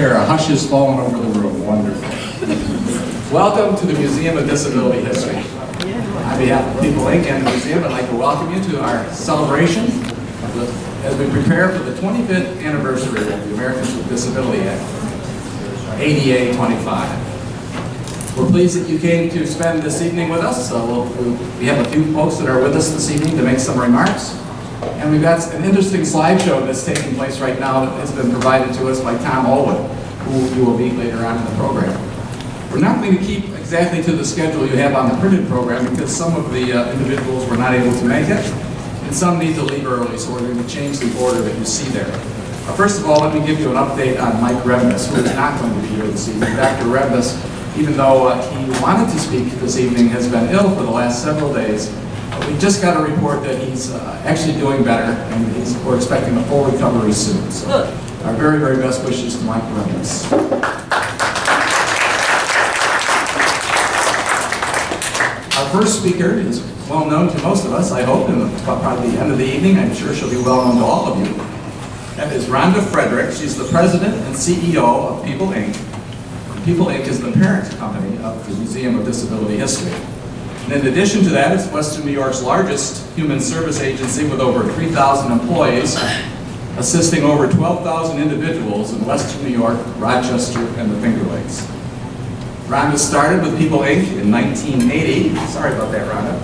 hear a hush is falling over the room. Wonderful. Welcome to the Museum of Disability History. On behalf of People Inc. and the museum, I'd like to welcome you to our celebration as we prepare for the 25th anniversary of the Americans with Disability Act, ADA 25. We're pleased that you came to spend this evening with us. We have a few folks that are with us this evening to make some remarks. And we've got an interesting slideshow that's taking place right now that has been provided to us by Tom Olwood, who you will meet later on in the program. We're not going to keep exactly to the schedule you have on the printed program because some of the individuals were not able to make it, and some need to leave early, so we're going to change the order that you see there. First of all, let me give you an update on Mike Rebness, who is not going to be here this evening. Dr. Rebness, even though he wanted to speak this evening, has been ill for the last several days. We just got a report that he's actually doing better, and we're expecting a full recovery soon. So our very, very best wishes to Mike Rebness. Our first speaker is well known to most of us, I hope, and probably the end of the evening. I'm sure she'll be well known to all of you. That is Rhonda Frederick. She's the president and CEO of People Inc. People Inc. is the parent company of the Museum of Disability History. And in addition to that, it's Western New York's largest human service agency with over 3,000 employees, assisting over 12,000 individuals in Western New York, Rochester, and the Finger Lakes. Rhonda started with People Inc. in 1980. Sorry about that, Rhonda.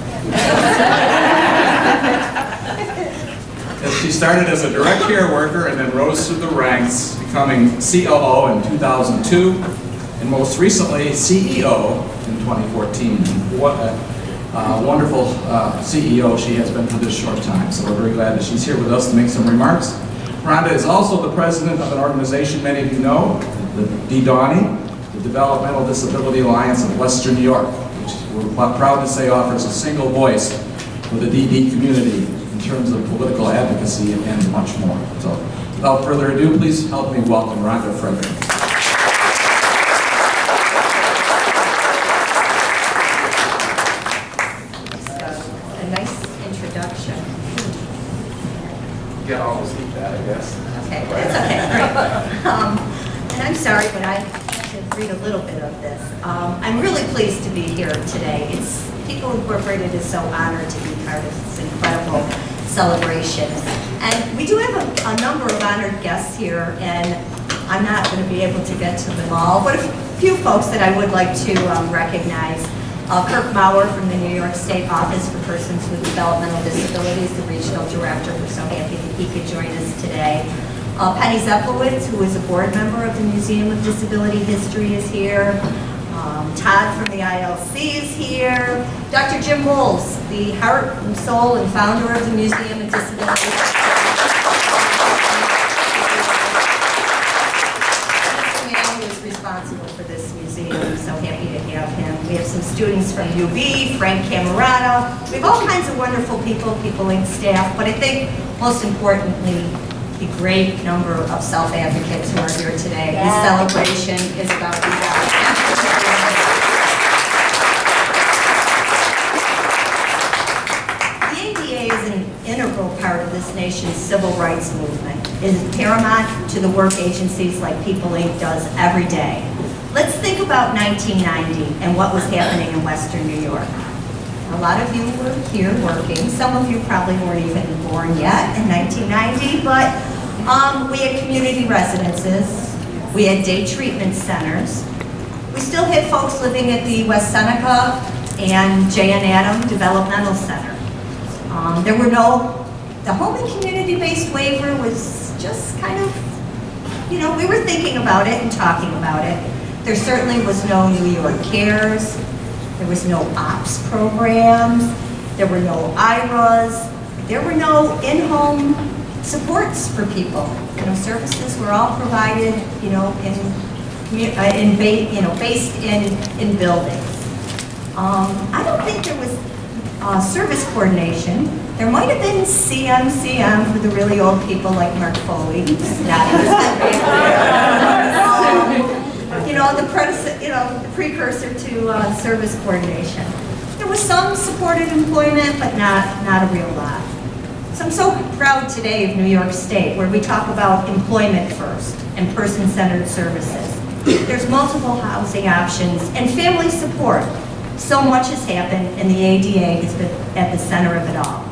She started as a direct care worker and then rose through the ranks, becoming COO in 2002, and most recently CEO in 2014. What a wonderful CEO she has been for this short time, so we're very glad that she's here with us to make some remarks. Rhonda is also the president of an organization many of you know, the DDAWNY, the Developmental Disability Alliance of Western New York, which we're proud to say offers a single voice for the DD community in terms of political advocacy and much more. So without further ado, please help me welcome Rhonda Frederick. Get almost eat that, I guess. Okay, that's okay, great. And I'm sorry, but I have to read a little bit of this. I'm really pleased to be here today. People Incorporated is so honored to be part of this incredible celebration. And we do have a number of honored guests here, and I'm not going to be able to get to them all, but a few folks that I would like to recognize. Kirk Maurer from the New York State Office for Persons with Developmental Disabilities, the regional director. We're so happy that he could join us today. Penny Zeplowitz, who is a board member of the Museum of Disability History, is here. Todd from the ILC is here. Dr. Jim Wolves, the heart and soul and founder of the Museum of Disability History. Responsible for this museum. I'm so happy to have him. We have some students from UB, Frank Camerata. We have all kinds of wonderful people, People Inc. staff, but I think most importantly, the great number of self-advocates who are here today. Yeah. This celebration is about you guys. The ADA is an integral part of this nation's civil rights movement. It is paramount to the work agencies like People Inc. does every day. Let's think about 1990 and what was happening in Western New York. A lot of you were here working. Some of you probably weren't even born yet in 1990, but we had community residences. We had day treatment centers. We still had folks living at the West Seneca and J.N. Adam Developmental Center. The home and community-based waiver was just kind of, we were thinking about it and talking about it. There certainly was no New York Cares. There was no OPS programs. There were no IRAs. There were no in-home supports for people. Services were all provided, based in buildings. I don't think there was service coordination. There might have been CM for the really old people like Mark Foley, who's not in the precursor to service coordination. There was some supported employment, but not a real lot. So I'm so proud today of New York State, where we talk about employment first and person-centered services. There's multiple housing options and family support. So much has happened, and the ADA has been at the center of it all.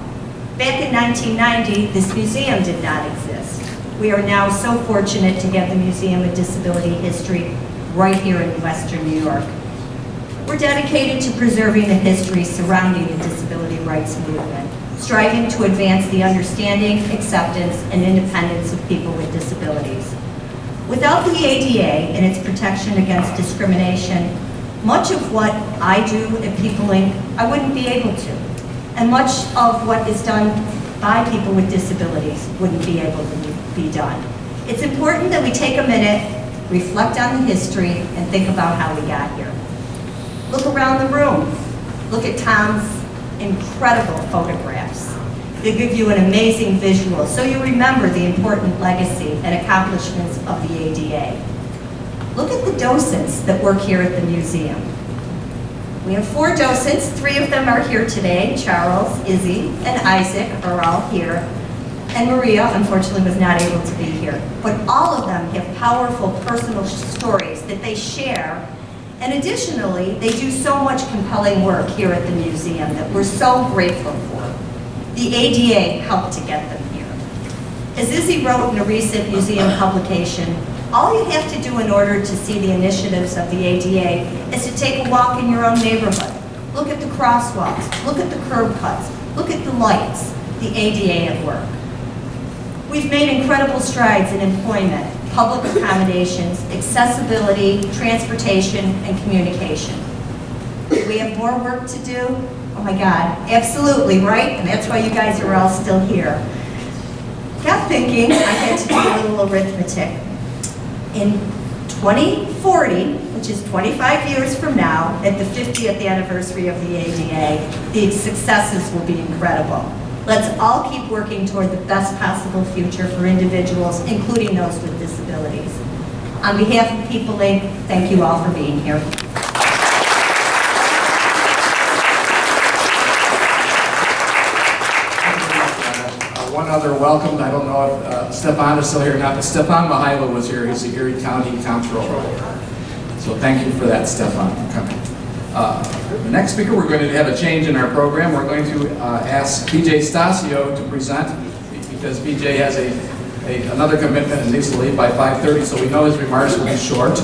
Back in 1990, this museum did not exist. We are now so fortunate to have the Museum of Disability History right here in Western New York. We're dedicated to preserving the history surrounding the disability rights movement, striving to advance the understanding, acceptance, and independence of people with disabilities. Without the ADA and its protection against discrimination, much of what I do at People Inc., I wouldn't be able to. And much of what is done by people with disabilities wouldn't be able to be done. It's important that we take a minute, reflect on the history, and think about how we got here. Look around the room. Look at Tom's incredible photographs. They give you an amazing visual, so you remember the important legacy and accomplishments of the ADA. Look at the docents that work here at the museum. We have 4 docents. 3 of them are here today. Charles, Izzy, and Isaac are all here. And Maria, unfortunately, was not able to be here. But all of them have powerful personal stories that they share. And additionally, they do so much compelling work here at the museum that we're so grateful for. The ADA helped to get them here. As Izzy wrote in a recent museum publication, all you have to do in order to see the initiatives of the ADA is to take a walk in your own neighborhood. Look at the crosswalks, look at the curb cuts, look at the lights, the ADA at work. We've made incredible strides in employment, public accommodations, accessibility, transportation, and communication. Do we have more work to do? Oh my God, absolutely, right? And that's why you guys are all still here. Kept thinking, I had to do a little arithmetic. In 2040, which is 25 years from now, at the 50th anniversary of the ADA, the successes will be incredible. Let's all keep working toward the best possible future for individuals, including those with disabilities. On behalf of People Inc., thank you all for being here. One other welcome, I don't know if Stefan is still here or not, but Stefan Mihailo was here. He's the Erie County Comptroller. So thank you for that, Stefan, for coming. The next speaker, we're going to have a change in our program. We're going to ask BJ Stasio to present, because BJ has another commitment and needs to leave by 5:30, so we know his remarks will be short.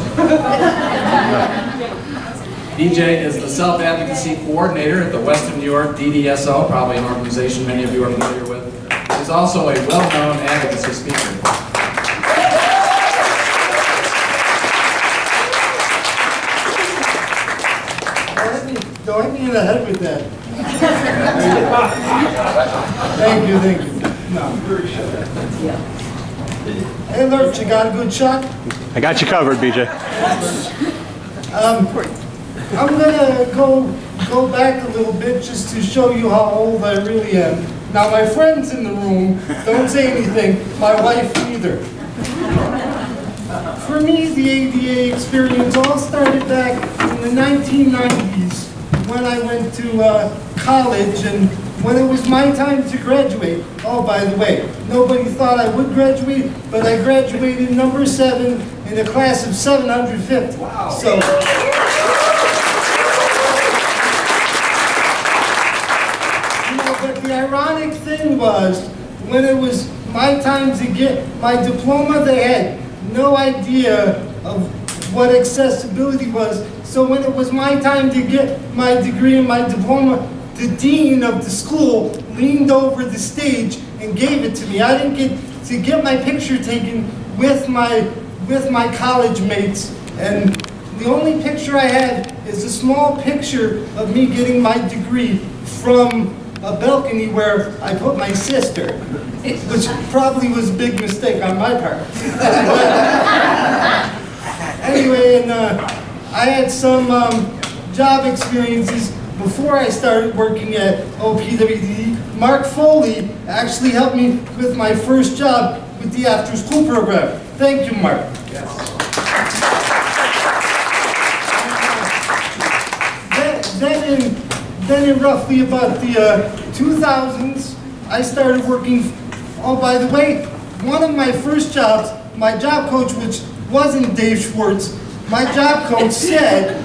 BJ is the Self-Advocacy Coordinator at the Western New York DDSO, probably an organization many of you are familiar with. He's also a well-known advocacy speaker. Don't hit me in the head with that. Thank you. No. Hey, Lurch, you got a good shot? I got you covered, BJ. I'm gonna go back a little bit just to show you how old I really am. Now, my friends in the room, don't say anything. My wife either. For me, the ADA experience all started back in the 1990s when I went to college and when it was my time to graduate. Oh, by the way, nobody thought I would graduate, but I graduated number 7 in a class of 750. Wow. So, but the ironic thing was, when it was my time to get my diploma, they had no idea of what accessibility was. So when it was my time to get my degree and my diploma, the dean of the school leaned over the stage and gave it to me. I didn't get to get my picture taken with my college mates, and the only picture I had is a small picture of me getting my degree from a balcony where I put my sister, which probably was a big mistake on my part. Anyway, and I had some job experiences before I started working at OPWD. Mark Foley actually helped me with my first job with the after-school program. Thank you, Mark. Yes. Then in roughly about the 2000s, I started working, oh, by the way, one of my first jobs, my job coach, which wasn't Dave Schwartz, my job coach said,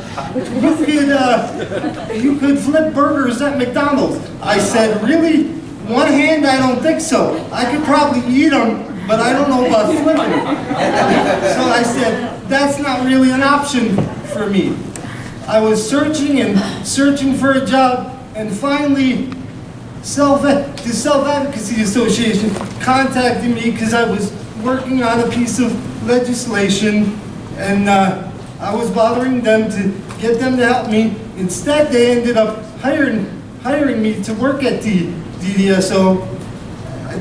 you could flip burgers at McDonald's. I said, really? One hand, I don't think so. I could probably eat them, but I don't know about flipping. So I said, that's not really an option for me. I was searching and searching for a job, and finally, the Self-Advocacy Association contacted me because I was working on a piece of legislation, and I was bothering them to get them to help me. Instead, they ended up hiring me to work at the DDSO,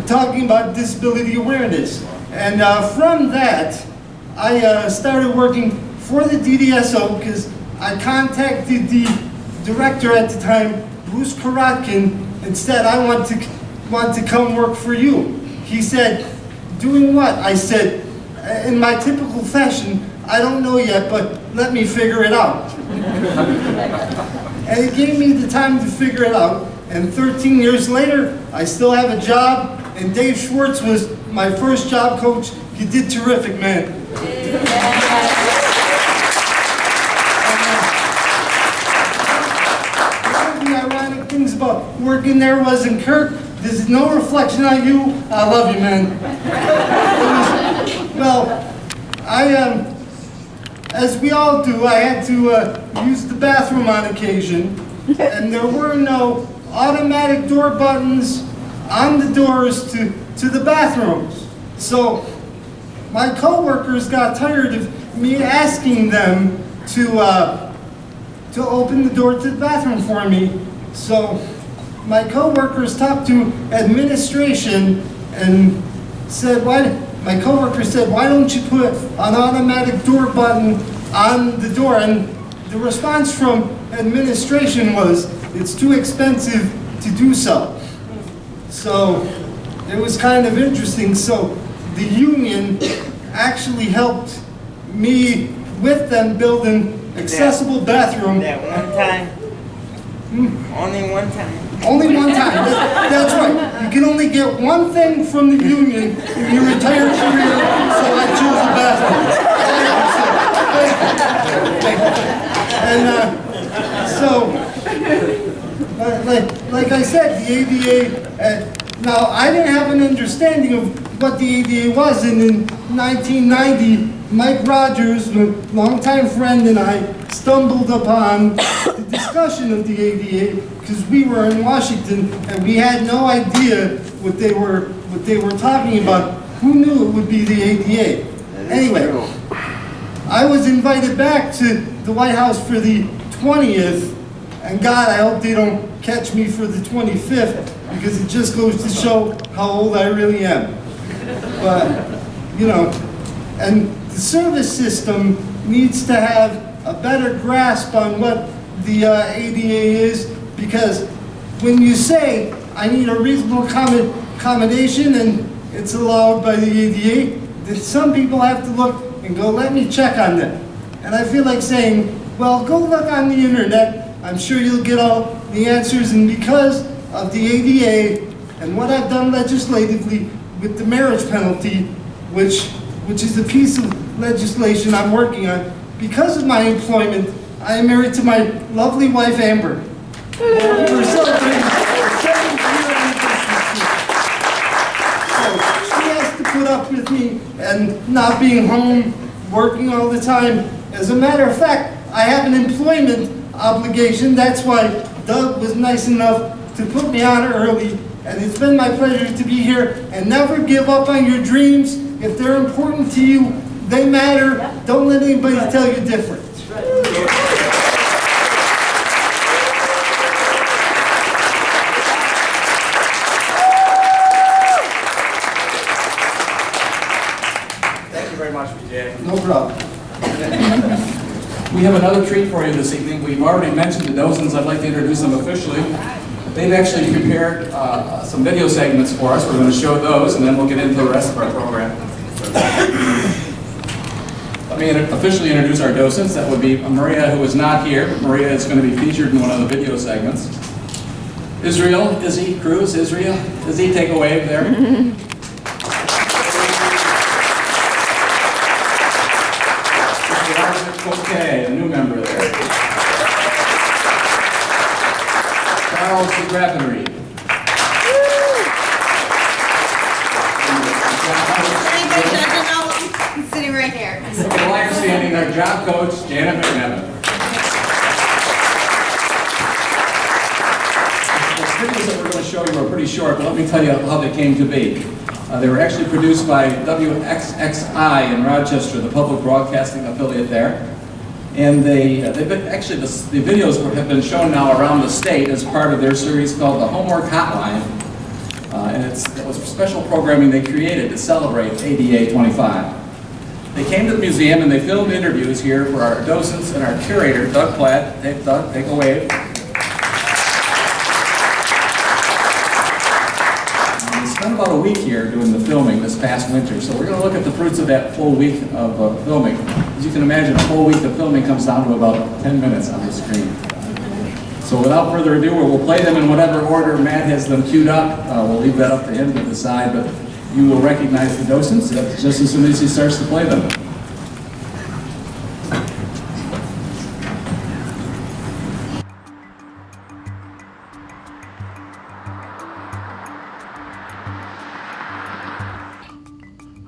talking about disability awareness. And from that, I started working for the DDSO because I contacted the director at the time, Bruce Karatkin, and said, I want to come work for you. He said, doing what? I said, in my typical fashion, I don't know yet, but let me figure it out. And it gave me the time to figure it out. And 13 years later, I still have a job, and Dave Schwartz was my first job coach. You did terrific, man. One of the ironic things about working there was, in Kirk, this is no reflection on you. I love you, man. As we all do, I had to use the bathroom on occasion, and there were no automatic door buttons on the doors to the bathrooms. So my coworkers got tired of me asking them to open the door to the bathroom for me. So my coworkers talked to administration and said, my coworker said, why don't you put an automatic door button on the door? And the response from administration was, it's too expensive to do so. So it was kind of interesting. So the union actually helped me with them build an accessible bathroom. That one time? Only one time. Only one time. That's right. You can only get one thing from the union in your entire career, so I chose the bathroom. And so, like I said, the ADA, now I didn't have an understanding of what the ADA was, and in 1990, Mike Rogers, a longtime friend, and I stumbled upon the discussion of the ADA because we were in Washington and we had no idea what they were talking about. Who knew it would be the ADA? Anyway, I was invited back to the White House for the 20th, and God, I hope they don't catch me for the 25th because it just goes to show how old I really am. But, you know, and the service system needs to have a better grasp on what the ADA is, because when you say, I need a reasonable accommodation and it's allowed by the ADA, then some people have to look and go, let me check on that. And I feel like saying, well, go look on the internet, I'm sure you'll get all the answers, and because of the ADA and what I've done legislatively with the marriage penalty, which is a piece of legislation I'm working on, because of my employment, I am married to my lovely wife, Amber. We're celebrating 7th year anniversary. So she has to put up with me and not being home, working all the time. As a matter of fact, I have an employment obligation. That's why Doug was nice enough to put me on early. And it's been my pleasure to be here. And never give up on your dreams. If they're important to you, they matter. Don't let anybody tell you different. Thank you very much, BJ. No problem. We have another treat for you this evening. We've already mentioned the dozens. I'd like to introduce them officially. They've actually prepared some video segments for us. We're going to show those, and then we'll get into the rest of our program. Let me officially introduce our docents. That would be Maria, who is not here. Maria is going to be featured in one of the video segments. Israel, Izzy Cruz, Israel. Izzy, take a wave there. Okay, a new member there. Charles DeGraffenreed. Anybody doesn't know, I'm sitting right here. Wire standing, our job coach, Janet McNevin. The videos that we're going to show you are pretty short, but let me tell you how they came to be. They were actually produced by WXXI in Rochester, the public broadcasting affiliate there. And the videos have been shown now around the state as part of their series called the Homework Hotline. And it was special programming they created to celebrate ADA 25. They came to the museum and they filmed interviews here for our docents and our curator, Doug Platt. Doug, take a wave. We spent about a week here doing the filming this past winter, so we're going to look at the fruits of that full week of filming. As you can imagine, a full week of filming comes down to about 10 minutes on the screen. So without further ado, we'll play them in whatever order Matt has them queued up. We'll leave that up to him to decide, but you will recognize the docents just as soon as he starts to play them.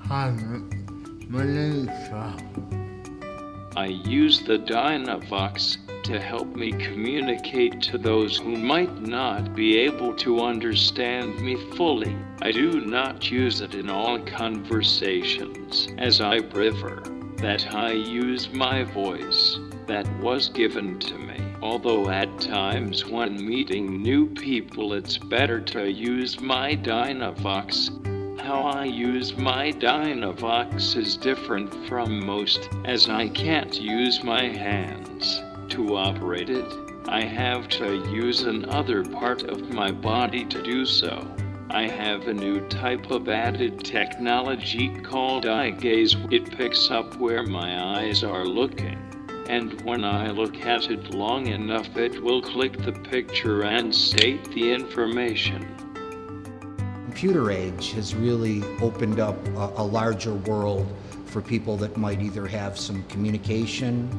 Hi, my name is Charles. I use the Dynavox to help me communicate to those who might not be able to understand me fully. I do not use it in all conversations, as I prefer that I use my voice that was given to me. Although at times when meeting new people it's better to use my Dynavox. How I use my Dynavox is different from most, as I can't use my hands to operate it. I have to use another part of my body to do so. I have a new type of added technology called eye gaze. It picks up where my eyes are looking, and when I look at it long enough it will click the picture and state the information. Computer age has really opened up a larger world for people that might either have some communication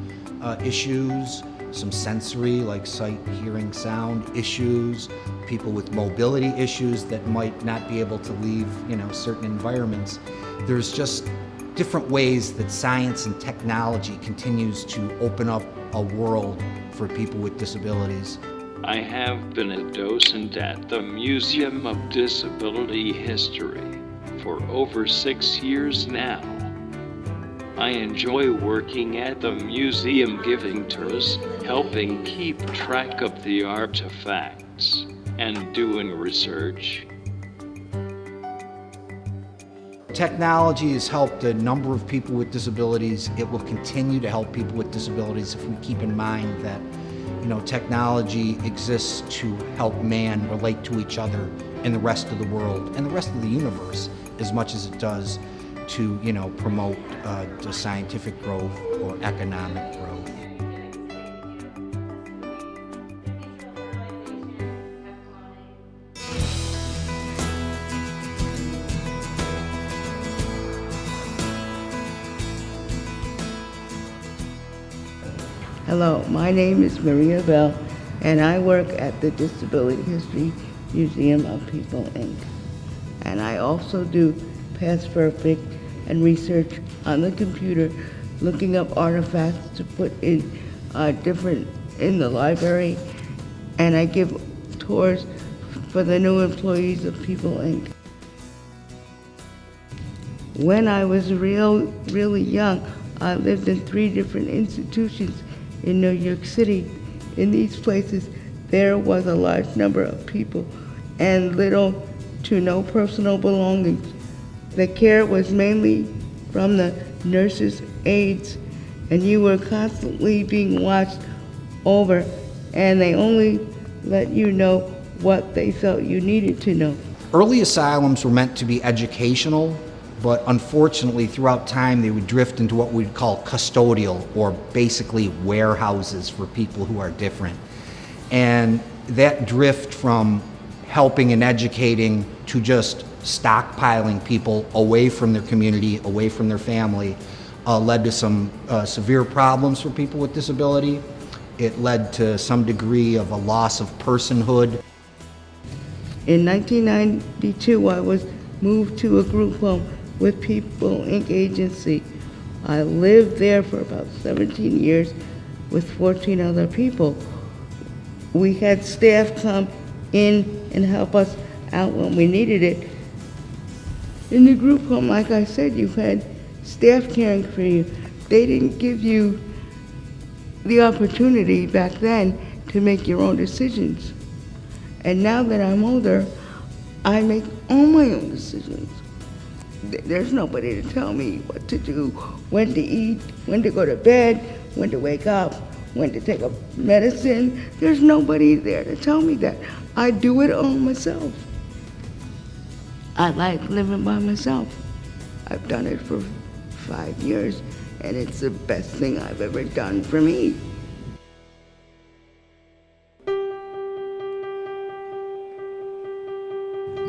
issues, some sensory like sight, hearing, sound issues, people with mobility issues that might not be able to leave, certain environments. There's just different ways that science and technology continues to open up a world for people with disabilities. I have been a docent at the Museum of Disability History for over 6 years now. I enjoy working at the museum, giving tours, helping keep track of the artifacts, and doing research. Technology has helped a number of people with disabilities. It will continue to help people with disabilities if we keep in mind that technology exists to help man relate to each other and the rest of the world and the rest of the universe as much as it does to, promote the scientific growth or economic growth. Hello, my name is Maria Bell, and I work at the Disability History Museum of People, Inc. And I also do Past Perfect and research on the computer, looking up artifacts to put in in the library, and I give tours for the new employees of People, Inc. When I was really young, I lived in 3 different institutions in New York City. In these places, there was a large number of people and little to no personal belongings. The care was mainly from the nurses, aides, and you were constantly being watched over, and they only let you know what they felt you needed to know. Early asylums were meant to be educational, but unfortunately throughout time they would drift into what we'd call custodial, or basically warehouses for people who are different. And that drift from helping and educating to just stockpiling people away from their community, away from their family, led to some severe problems for people with disability. It led to some degree of a loss of personhood. In 1992, I was moved to a group home with People Inc. agency. I lived there for about 17 years with 14 other people. We had staff come in and help us out when we needed it. In the group home, like I said, you had staff caring for you. They didn't give you the opportunity back then to make your own decisions. And now that I'm older, I make all my own decisions. There's nobody to tell me what to do, when to eat, when to go to bed, when to wake up, when to take a medicine. There's nobody there to tell me that. I do it all myself. I like living by myself. I've done it for 5 years, and it's the best thing I've ever done for me.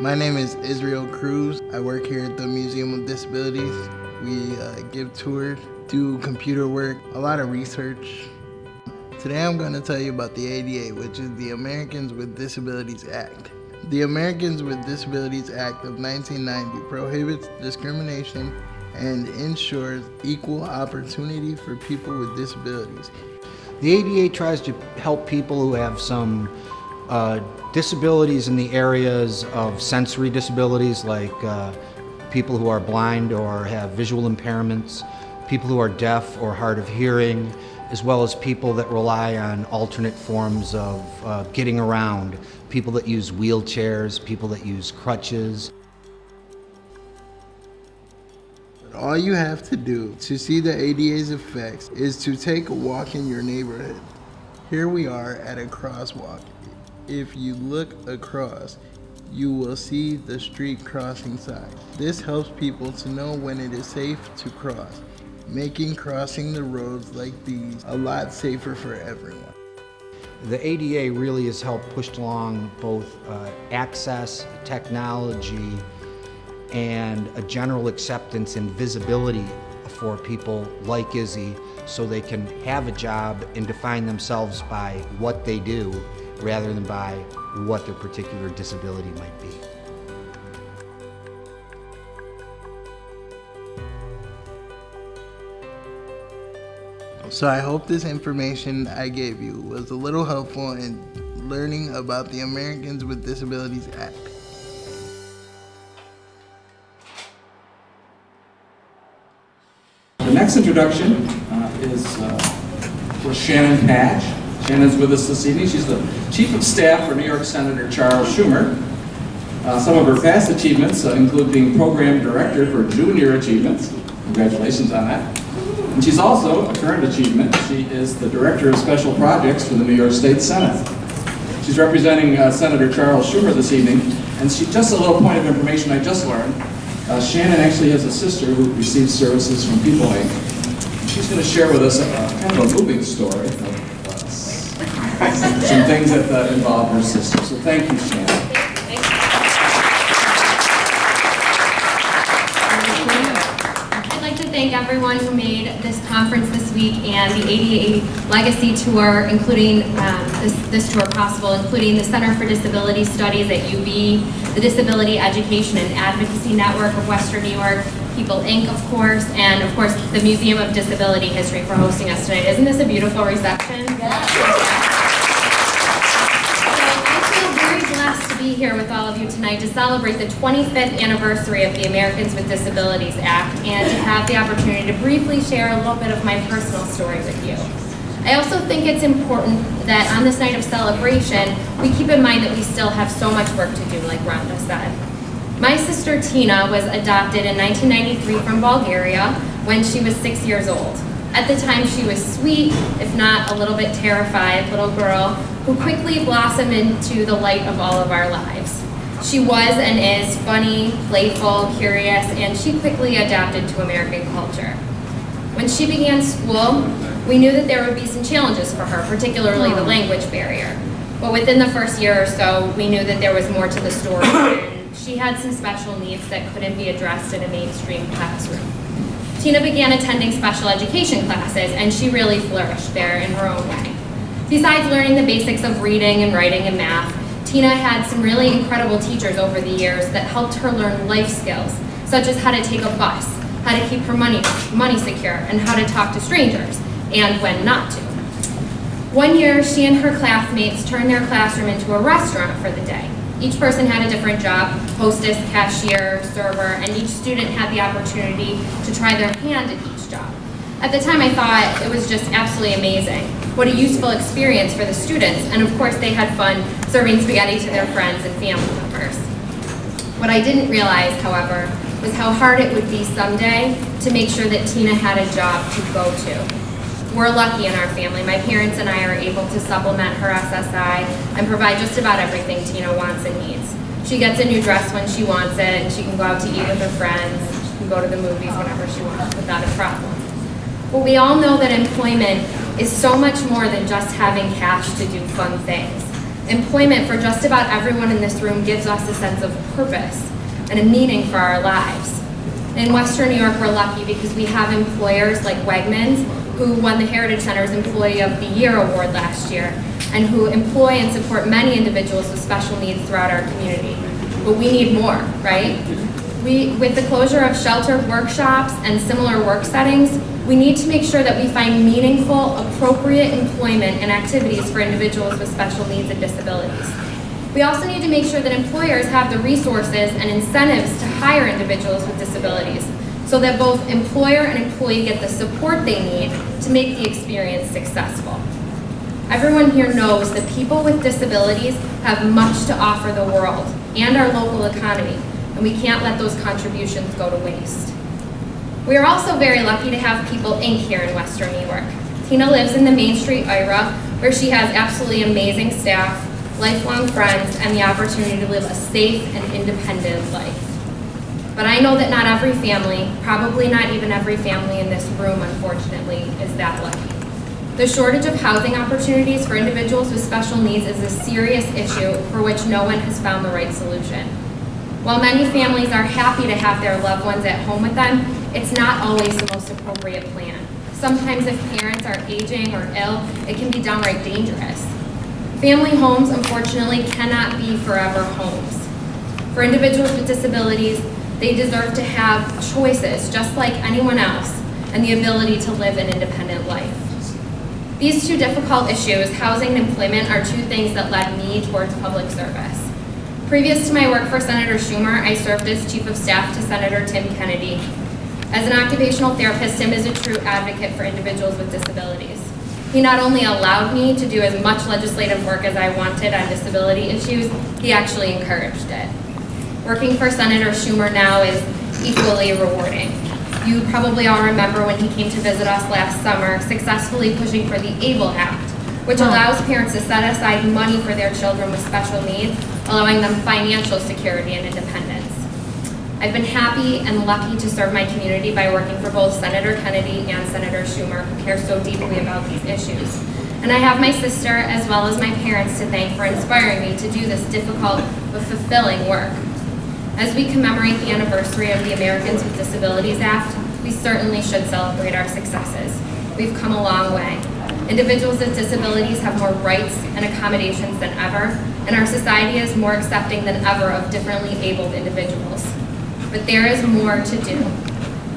My name is Israel Cruz. I work here at the Museum of Disabilities. We give tours, do computer work, a lot of research. Today I'm going to tell you about the ADA, which is the Americans with Disabilities Act. The Americans with Disabilities Act of 1990 prohibits discrimination and ensures equal opportunity for people with disabilities. The ADA tries to help people who have some disabilities in the areas of sensory disabilities, like people who are blind or have visual impairments, people who are deaf or hard of hearing, as well as people that rely on alternate forms of getting around, people that use wheelchairs, people that use crutches. All you have to do to see the ADA's effects is to take a walk in your neighborhood. Here we are at a crosswalk. If you look across, you will see the street crossing sign. This helps people to know when it is safe to cross, making crossing the roads like these a lot safer for everyone. The ADA really has helped push along both access, technology, and a general acceptance and visibility for people like Izzy, so they can have a job and define themselves by what they do rather than by what their particular disability might be. So I hope this information I gave you was a little helpful in learning about the Americans with Disabilities Act. The next introduction is for Shannon Patch. Shannon's with us this evening. She's the Chief of Staff for New York Senator Charles Schumer. Some of her past achievements include being Program Director for Junior Achievements. Congratulations on that. And she's also a current achievement. She is the Director of Special Projects for the New York State Senate. She's representing Senator Charles Schumer this evening. And just a little point of information I just learned. Shannon actually has a sister who receives services from People Inc. She's going to share with us kind of a moving story of some things that involve her sister. So thank you, Shannon. I'd like to thank everyone who made this conference this week and the ADA Legacy Tour, including this tour possible, including the Center for Disability Studies at UB, the Disability Education and Advocacy Network of Western New York, People Inc., of course, and of course the Museum of Disability History for hosting us tonight. Isn't this a beautiful reception? Yeah. To be here with all of you tonight to celebrate the 25th anniversary of the Americans with Disabilities Act and to have the opportunity to briefly share a little bit of my personal story with you. I also think it's important that on this night of celebration, we keep in mind that we still have so much work to do, like Rhonda said. My sister Tina was adopted in 1993 from Bulgaria when she was 6 years old. At the time, she was sweet, if not a little bit terrified, little girl who quickly blossomed into the light of all of our lives. She was and is funny, playful, curious, and she quickly adapted to American culture. When she began school, we knew that there would be some challenges for her, particularly the language barrier. But within the first year or so, we knew that there was more to the story, and she had some special needs that couldn't be addressed in a mainstream classroom. Tina began attending special education classes, and she really flourished there in her own way. Besides learning the basics of reading and writing and math, Tina had some really incredible teachers over the years that helped her learn life skills, such as how to take a bus, how to keep her money secure, and how to talk to strangers, and when not to. One year, she and her classmates turned their classroom into a restaurant for the day. Each person had a different job, hostess, cashier, server, and each student had the opportunity to try their hand at each job. At the time, I thought it was just absolutely amazing. What a useful experience for the students, and of course they had fun serving spaghetti to their friends and family members. What I didn't realize, however, was how hard it would be someday to make sure that Tina had a job to go to. We're lucky in our family. My parents and I are able to supplement her SSI and provide just about everything Tina wants and needs. She gets a new dress when she wants it, and she can go out to eat with her friends. She can go to the movies whenever she wants without a problem. But we all know that employment is so much more than just having cash to do fun things. Employment for just about everyone in this room gives us a sense of purpose and a meaning for our lives. In Western New York, we're lucky because we have employers like Wegmans, who won the Heritage Center's Employee of the Year award last year, and who employ and support many individuals with special needs throughout our community. But we need more, right? With the closure of sheltered workshops and similar work settings, we need to make sure that we find meaningful, appropriate employment and activities for individuals with special needs and disabilities. We also need to make sure that employers have the resources and incentives to hire individuals with disabilities, so that both employer and employee get the support they need to make the experience successful. Everyone here knows that people with disabilities have much to offer the world and our local economy, and we can't let those contributions go to waste. We are also very lucky to have People Inc. here in Western New York. Tina lives in the Main Street IRA, where she has absolutely amazing staff, lifelong friends, and the opportunity to live a safe and independent life. But I know that not every family, probably not even every family in this room, unfortunately, is that lucky. The shortage of housing opportunities for individuals with special needs is a serious issue for which no one has found the right solution. While many families are happy to have their loved ones at home with them, it's not always the most appropriate plan. Sometimes if parents are aging or ill, it can be downright dangerous. Family homes, unfortunately, cannot be forever homes. For individuals with disabilities, they deserve to have choices just like anyone else and the ability to live an independent life. These two difficult issues, housing and employment, are two things that led me towards public service. Previous to my work for Senator Schumer, I served as Chief of Staff to Senator Tim Kennedy. As an occupational therapist, Tim is a true advocate for individuals with disabilities. He not only allowed me to do as much legislative work as I wanted on disability issues, he actually encouraged it. Working for Senator Schumer now is equally rewarding. You probably all remember when he came to visit us last summer, successfully pushing for the ABLE Act, which allows parents to set aside money for their children with special needs, allowing them financial security and independence. I've been happy and lucky to serve my community by working for both Senator Kennedy and Senator Schumer, who care so deeply about these issues. And I have my sister, as well as my parents, to thank for inspiring me to do this difficult but fulfilling work. As we commemorate the anniversary of the Americans with Disabilities Act, we certainly should celebrate our successes. We've come a long way. Individuals with disabilities have more rights and accommodations than ever, and our society is more accepting than ever of differently abled individuals. But there is more to do.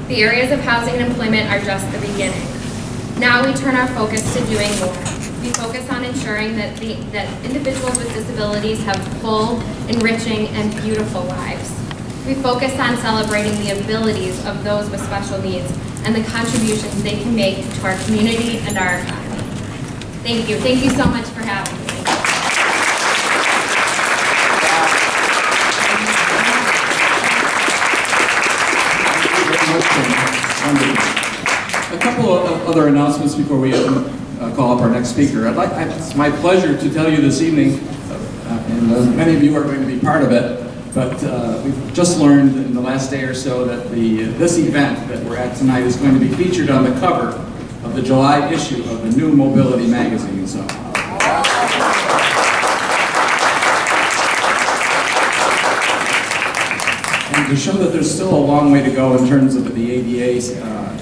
The areas of housing and employment are just the beginning. Now we turn our focus to doing more. We focus on ensuring that individuals with disabilities have full, enriching, and beautiful lives. We focus on celebrating the abilities of those with special needs and the contributions they can make to our community and our economy. Thank you. Thank you so much for having me. A couple of other announcements before we call up our next speaker. It's my pleasure to tell you this evening, and many of you are going to be part of it, but we've just learned in the last day or so that this event that we're at tonight is going to be featured on the cover of the July issue of the New Mobility magazine. So And to show that there's still a long way to go in terms of the ADA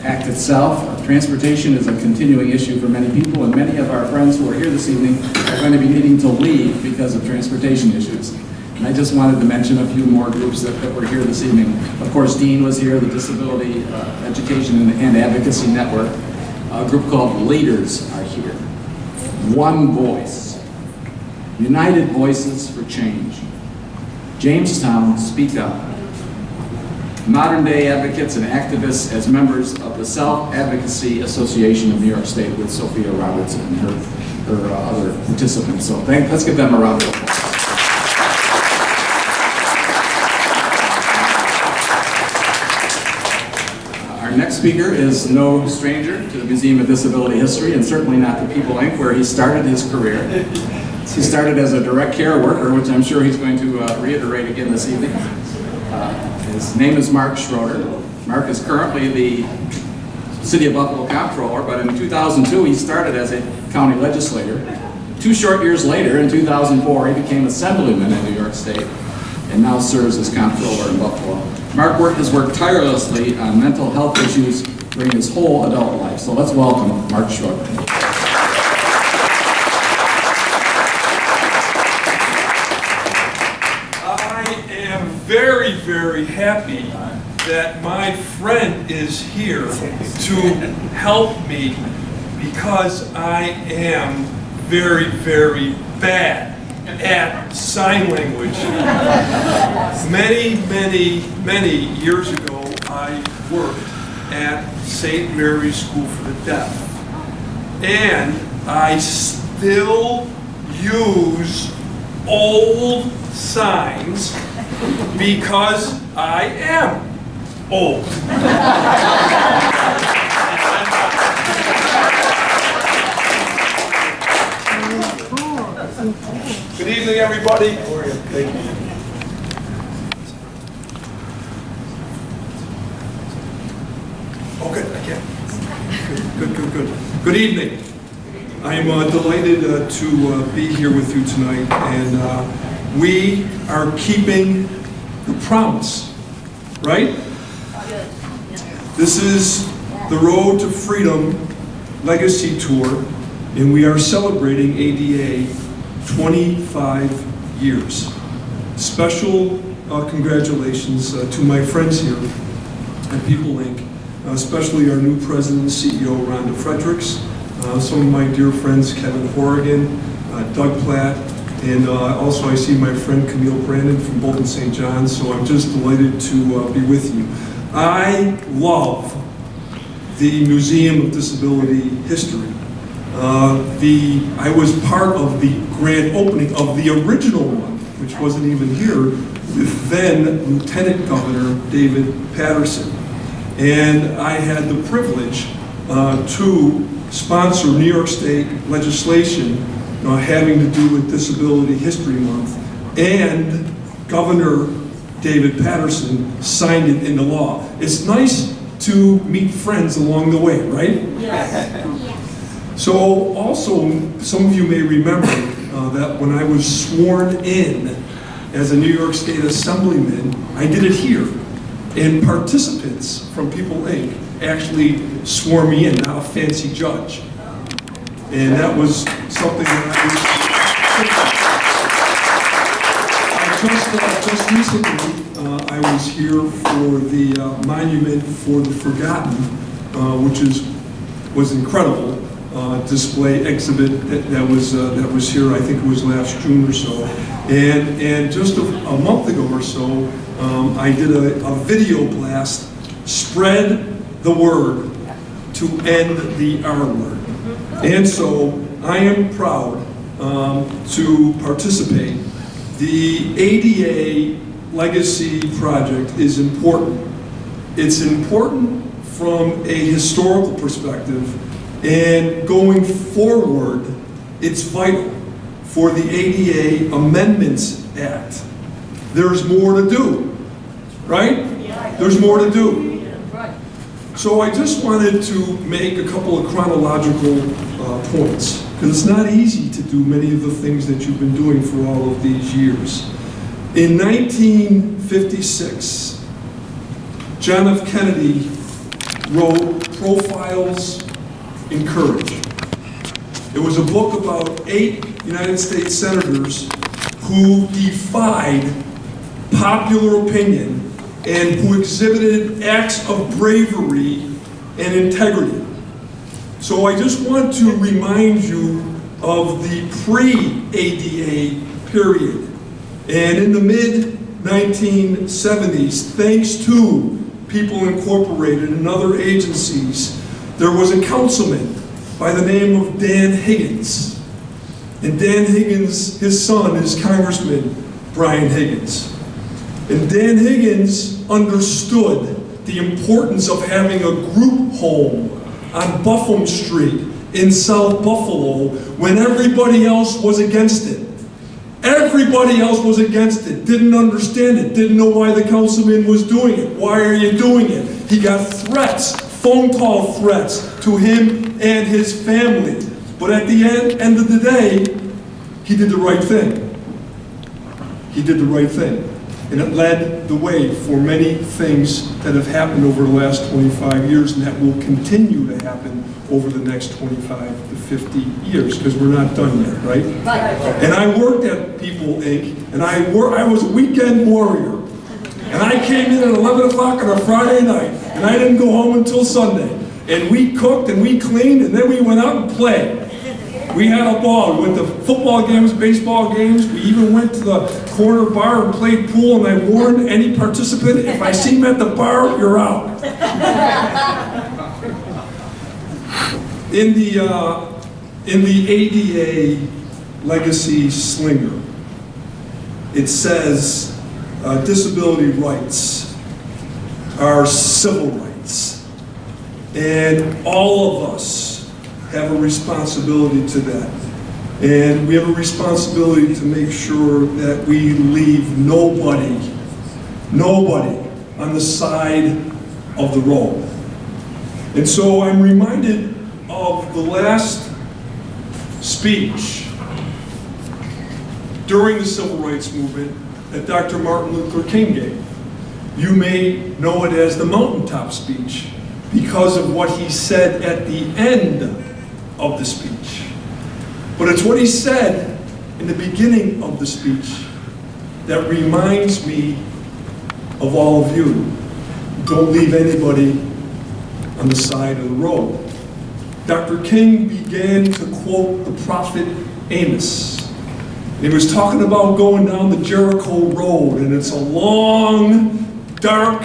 Act itself, transportation is a continuing issue for many people, and many of our friends who are here this evening are going to be needing to leave because of transportation issues. And I just wanted to mention a few more groups that were here this evening. Of course, Dean was here, the Disability Education and Advocacy Network. A group called Leaders are here. One Voice. United Voices for Change. Jamestown, Speak Up. Modern Day Advocates and Activists as members of the Self-Advocacy Association of New York State with Sophia Robertson and her other participants. So let's give them a round of applause. Our next speaker is no stranger to the Museum of Disability History, and certainly not to People Inc., where he started his career. He started as a direct care worker, which I'm sure he's going to reiterate again this evening. His name is Mark Schroeder. Mark is currently the City of Buffalo Comptroller, but in 2002 he started as a county legislator. 2 short years later, in 2004, he became Assemblyman in New York State and now serves as Comptroller in Buffalo. Mark has worked tirelessly on mental health issues during his whole adult life. So let's welcome Mark Schroeder. Very, very happy that my friend is here to help me because I am very, very bad at sign language. Many years ago, I worked at St. Mary's School for the Deaf, and I still use old signs because I am old. Good evening, everybody. Thank you. Oh, good. I can. Good. Good evening. I am delighted to be here with you tonight, and we are keeping the promise, right? This is the Road to Freedom Legacy Tour, and we are celebrating ADA 25 years. Special congratulations to my friends here at People Inc., especially our new president and CEO, Rhonda Fredericks, some of my dear friends, Kevin Horrigan, Doug Platt, and also I see my friend Camille Brandon from Bolton St. John's, so I'm just delighted to be with you. I love the Museum of Disability History. I was part of the grand opening of the original one, which wasn't even here, with then Lieutenant Governor David Patterson. And I had the privilege to sponsor New York State legislation having to do with Disability History Month, and Governor David Patterson signed it into law. It's nice to meet friends along the way, right? Yes. So also, some of you may remember that when I was sworn in as a New York State Assemblyman, I did it here. And participants from People Inc. actually swore me in, not a fancy judge. And that was something that just recently, I was here for the Monument for the Forgotten, which was incredible. Display exhibit that was here. I think it was last June or so, and just a month ago or so, I did a video blast. Spread the word to end the R word, and so I am proud to participate. The ADA Legacy Project is important. It's important from a historical perspective. And going forward, it's vital for the ADA Amendments Act. There's more to do, right? There's more to do. So I just wanted to make a couple of chronological points, because it's not easy to do many of the things that you've been doing for all of these years. In 1956, John F. Kennedy wrote Profiles in Courage. It was a book about 8 United States senators who defied popular opinion and who exhibited acts of bravery and integrity. So I just want to remind you of the pre-ADA period. And in the mid-1970s, thanks to People Incorporated and other agencies, there was a councilman by the name of Dan Higgins. And Dan Higgins, his son is Congressman Brian Higgins. And Dan Higgins understood the importance of having a group home on Buffum Street in South Buffalo when everybody else was against it. Everybody else was against it, didn't understand it, didn't know why the councilman was doing it. Why are you doing it? He got threats, phone call threats to him and his family. But at the end of the day, he did the right thing. He did the right thing. And it led the way for many things that have happened over the last 25 years and that will continue to happen over the next 25 to 50 years, because we're not done yet, right? And I worked at People Inc., and I was a weekend warrior. And I came in at 11 o'clock on a Friday night, and I didn't go home until Sunday. And we cooked and we cleaned, and then we went out and played. We had a ball. We went to football games, baseball games. We even went to the corner bar and played pool, and I warned any participant, if I see him at the bar, you're out. In the ADA Legacy Slinger, it says disability rights are civil rights. And all of us have a responsibility to that. And we have a responsibility to make sure that we leave nobody on the side of the road. And so I'm reminded of the last speech during the Civil Rights Movement that Dr. Martin Luther King gave. You may know it as the mountaintop speech because of what he said at the end of the speech. But it's what he said in the beginning of the speech that reminds me of all of you. Don't leave anybody on the side of the road. Dr. King began to quote the prophet Amos. He was talking about going down the Jericho road, and it's a long, dark,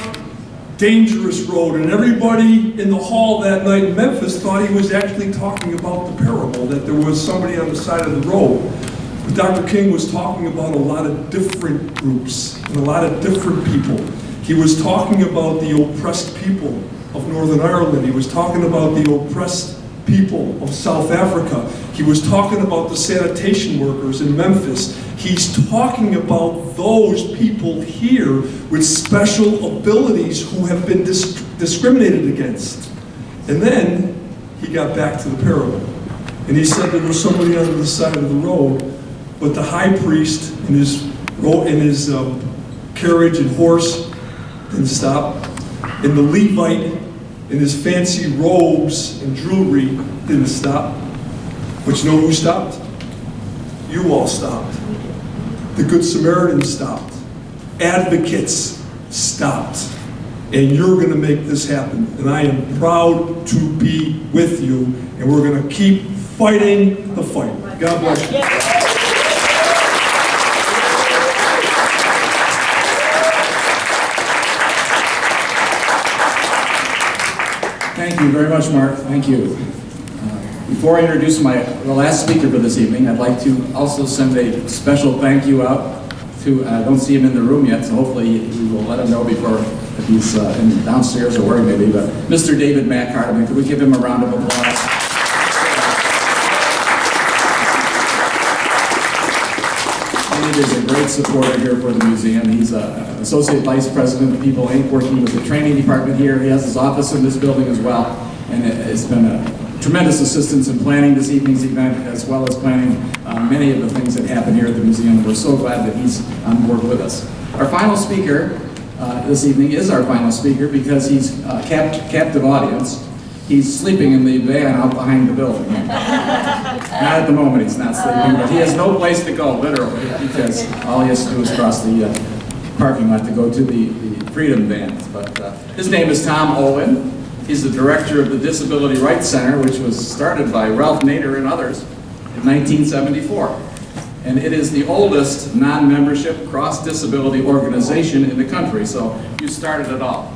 dangerous road, and everybody in the hall that night in Memphis thought he was actually talking about the parable, that there was somebody on the side of the road. But Dr. King was talking about a lot of different groups and a lot of different people. He was talking about the oppressed people of Northern Ireland. He was talking about the oppressed people of South Africa. He was talking about the sanitation workers in Memphis. He's talking about those people here with special abilities who have been discriminated against. And then he got back to the parable. And he said there was somebody on the side of the road, but the high priest in his carriage and horse didn't stop. And the Levite in his fancy robes and jewelry didn't stop. But you know who stopped? You all stopped. The Good Samaritan stopped. Advocates stopped. And you're going to make this happen. And I am proud to be with you. And we're going to keep fighting the fight. God bless you. Thank you very much, Mark. Thank you. Before I introduce the last speaker for this evening, I'd like to also send a special thank you out to, I don't see him in the room yet, so hopefully we will let him know before, if he's downstairs or where he may be, but Mr. David McCartman, could we give him a round of applause? David is a great supporter here for the museum. He's an Associate Vice President of People Inc., working with the training department here. He has his office in this building as well, and it's been a tremendous assistance in planning this evening's event, as well as planning many of the things that happen here at the museum. We're so glad that he's on board with us. Our final speaker this evening is our final speaker because he's captive audience. He's sleeping in the van out behind the building. Not at the moment, he's not sleeping, but he has no place to go, literally, because all he has to do is cross the parking lot to go to the Freedom Vans. But his name is Tom Owen. He's the director of the Disability Rights Center, which was started by Ralph Nader and others in 1974. And it is the oldest non-membership cross-disability organization in the country, so you started it all.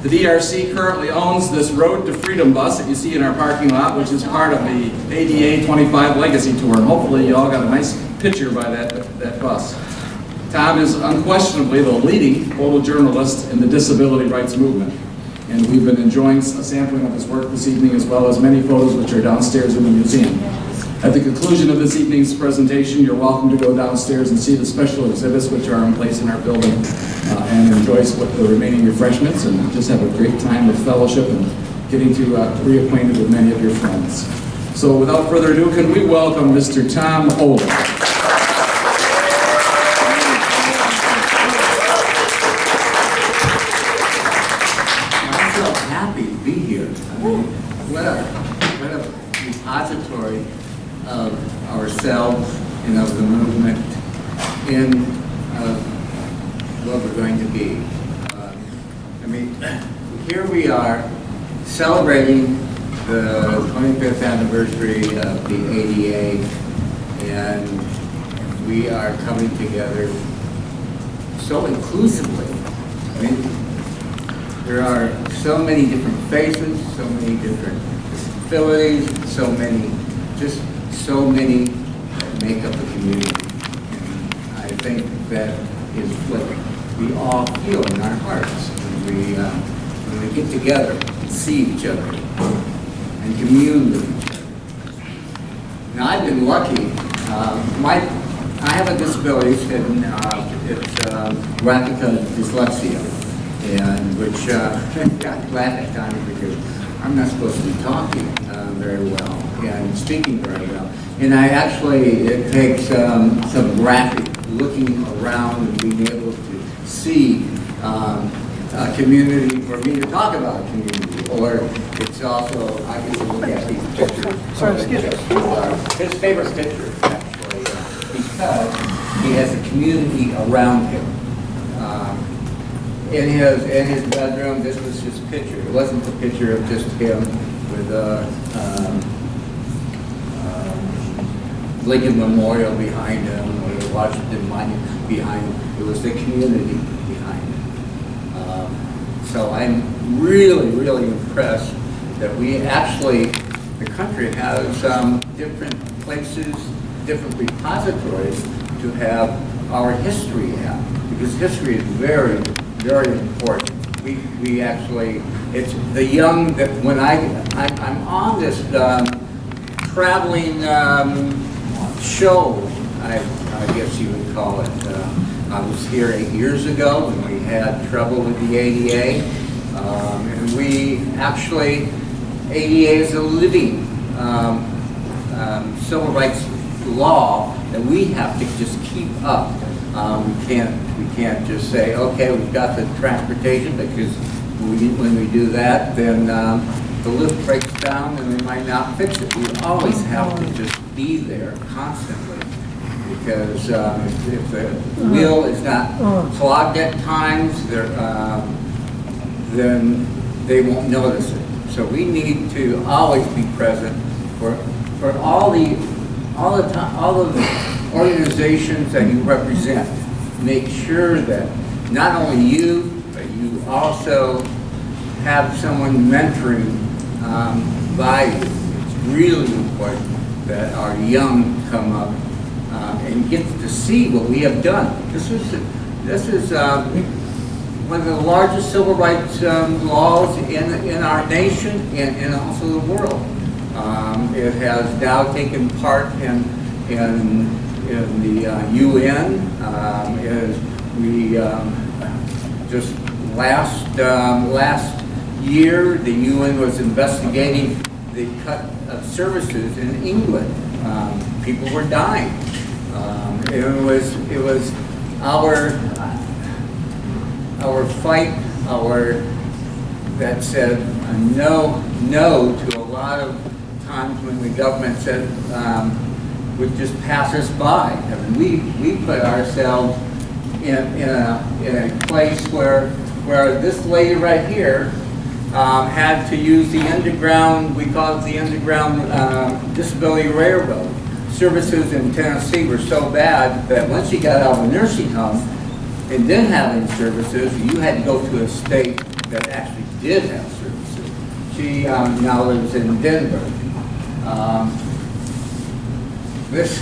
The DRC currently owns this Road to Freedom bus that you see in our parking lot, which is part of the ADA 25 Legacy Tour, and hopefully you all got a nice picture by that bus. Tom is unquestionably the leading photojournalist in the disability rights movement, and we've been enjoying a sampling of his work this evening, as well as many photos which are downstairs in the museum. At the conclusion of this evening's presentation, you're welcome to go downstairs and see the special exhibits which are in place in our building and enjoy the remaining refreshments and just have a great time of fellowship and getting to reacquainted with many of your friends. So without further ado, can we welcome Mr. Tom Owen. I'm so happy to be here. I mean, what a repository of ourselves and of the movement in what we're going to be. I mean, here we are celebrating the 25th anniversary of the ADA, and we are coming together so inclusively. I mean, there are so many different faces, so many different disabilities, so many that make up the community. And I think that is what we all feel in our hearts when we get together and see each other and commune with each other. Now, I've been lucky. I have a disability, and it's graphical dyslexia, and which I laugh at times because I'm not supposed to be talking very well and speaking very well. And it takes some graphic looking around and being able to see a community for me to talk about a community. Or it's also, I get to look at these pictures. Sorry, excuse me. His favorite picture, actually, because he has a community around him. In his bedroom, this was his picture. It wasn't a picture of just him with Lincoln Memorial behind him or the Washington Monument behind him. It was the community behind him. So I'm really, really impressed that we actually, the country has different places, different repositories to have our history at, because history is very, very important. We actually, it's the young that when I'm on this traveling show, I guess you would call it. I was here 8 years ago when we had trouble with the ADA, and we actually, ADA is a living civil rights law that we have to just keep up. We can't just say, okay, we've got the transportation, because when we do that, then the lift breaks down and they might not fix it. We always have to just be there constantly, because if the wheel is not clogged at times, then they won't notice it. So we need to always be present for all the organizations that you represent. Make sure that not only you, but you also have someone mentoring by you. It's really important that our young come up and get to see what we have done. This is one of the largest civil rights laws in our nation and also the world. It has now taken part in the UN. We just last year the UN was investigating the cut of services in England. People were dying. It was our our fight, that said no to a lot of times when the government said would just pass us by. I mean, we put ourselves in a place where this lady right here had to use the underground, we call it the underground disability railroad. Services in Tennessee were so bad that once you got out of a nursing home and didn't have any services, you had to go to a state that actually did have services. She now lives in Denver. This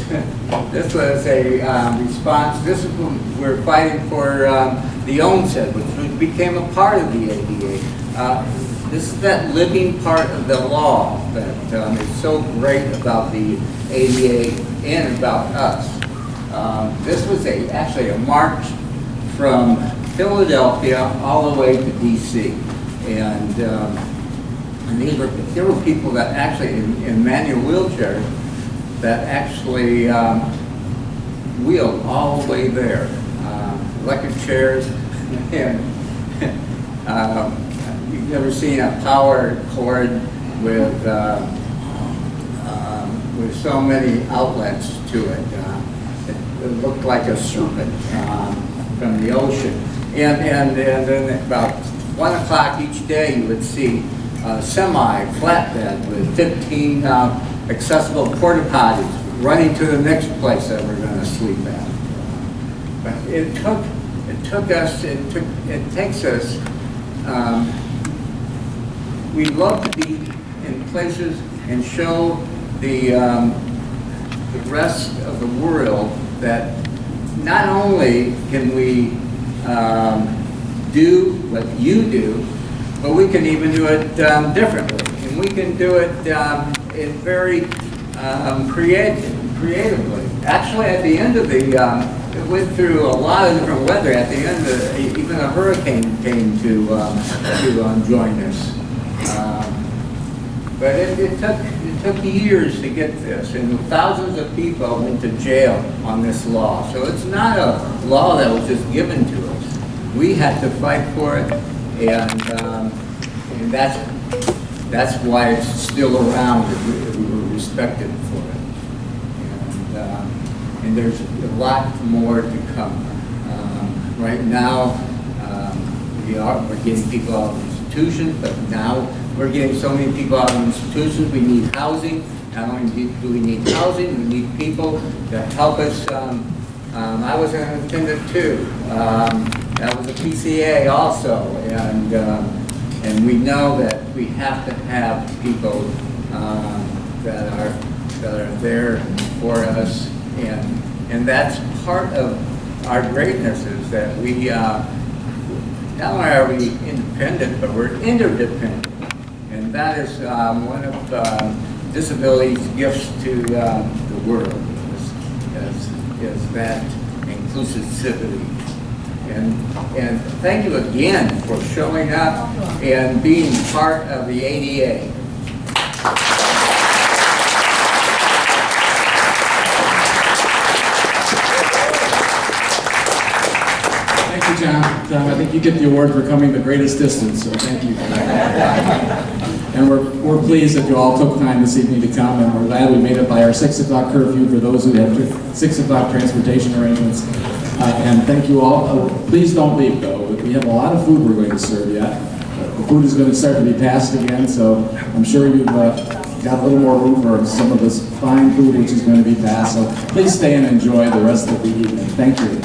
was a response. This is when we're fighting for the ONSED, which became a part of the ADA. This is that living part of the law that is so great about the ADA and about us. This was actually a march from Philadelphia all the way to DC, and there were people that actually in manual wheelchairs that actually wheeled all the way there. Electric chairs, and you've never seen a power cord with so many outlets to it. It looked like a serpent from the ocean. And then about 1 o'clock each day you would see a semi-flatbed with 15 accessible porta potties running to the next place that we're going to sleep at. But it takes us, we love to be in places and show the rest of the world that not only can we do what you do, but we can even do it differently. And we can do it in very creatively. Actually, at the end of it went through a lot of different weather. At the end, even a hurricane came to join us. But it took years to get this, and thousands of people went to jail on this law. So it's not a law that was just given to us. We had to fight for it, and that's why it's still around. We were respected for it, and there's a lot more to come. Right now, we're getting people out of institutions, but now we're getting so many people out of institutions. We need housing. Not only do we need housing, we need people to help us. I was an attendant too. That was a PCA also, and we know that we have to have people that are there for us, and that's part of our greatness is that we not only are we independent, but we're interdependent. And that is one of disability's gifts to the world, is that inclusivity. And thank you again for showing up and being part of the ADA. Thank you, John. I think you get the award for coming the greatest distance, so thank you. And we're pleased that you all took time this evening to come, and we're glad we made it by our 6 o'clock curfew for those who have 6 o'clock transportation arrangements. And thank you all. Please don't leave, though. We have a lot of food we're going to serve yet. The food is going to start to be passed again, so I'm sure you've got a little more room for some of this fine food which is going to be passed. So please stay and enjoy the rest of the evening. Thank you.